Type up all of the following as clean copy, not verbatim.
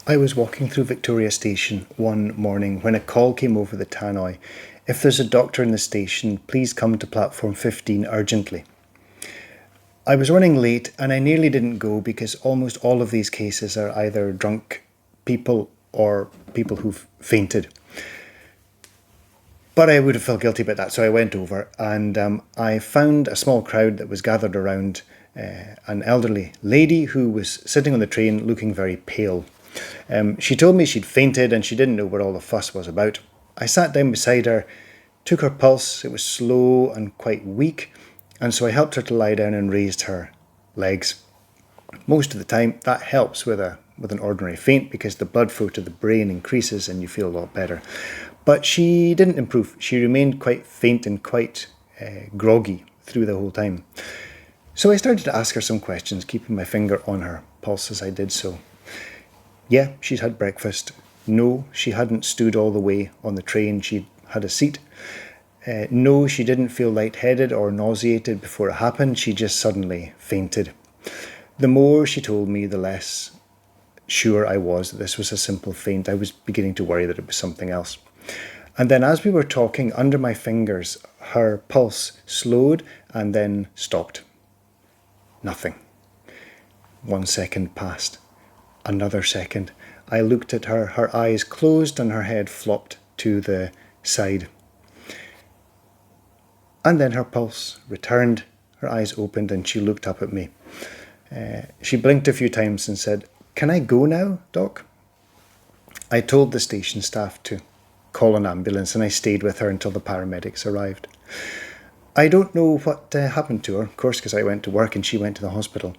I was walking through Victoria Station one morning when a call came over the tannoy. If there's a doctor in the station, please come to platform 15 urgently. I was running late and I nearly didn't go because almost all of these cases are either drunk people or people who've fainted. But I would have felt guilty about that, so I went over and I found a small crowd that was gathered around an elderly lady who was sitting on the train looking very pale. She told me she'd fainted and she didn't know what all the fuss was about. I sat down beside her, took her pulse. It was slow and quite weak, and so I helped her to lie down and raised her legs. Most of the time that helps with an ordinary faint because the blood flow to the brain increases and you feel a lot better. But she didn't improve. She remained quite faint and quite groggy through the whole time. So I started to ask her some questions, keeping my finger on her pulse as I did so. Yeah, she'd had breakfast. No, she hadn't stood all the way on the train. She'd had a seat. No, she didn't feel lightheaded or nauseated before it happened. She just suddenly fainted. The more she told me, the less sure I was that this was a simple faint. I was beginning to worry that it was something else. And then as we were talking, under my fingers, her pulse slowed and then stopped. Nothing. 1 second passed. Another second. I looked at her. Her eyes closed and her head flopped to the side. And then her pulse returned. Her eyes opened and she looked up at me. She blinked a few times and said, "Can I go now, Doc?" I told the station staff to call an ambulance and I stayed with her until the paramedics arrived. I don't know what happened to her, of course, because I went to work and she went to the hospital.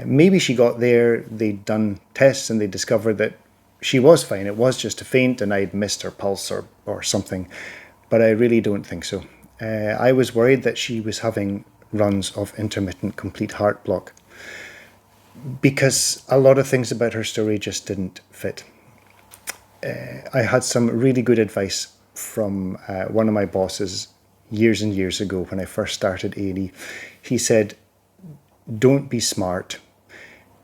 Maybe she got there, they'd done tests and they discovered that she was fine. It was just a faint and I'd missed her pulse or something, but I really don't think so. I was worried that she was having runs of intermittent complete heart block because a lot of things about her story just didn't fit. I had some really good advice from one of my bosses years and years ago when I first started A&E. He said, "Don't be smart,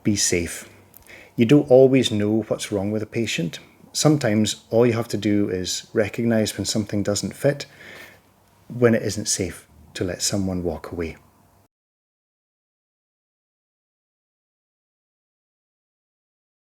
be safe." You don't always know what's wrong with a patient. Sometimes all you have to do is recognize when something doesn't fit, when it isn't safe to let someone walk away.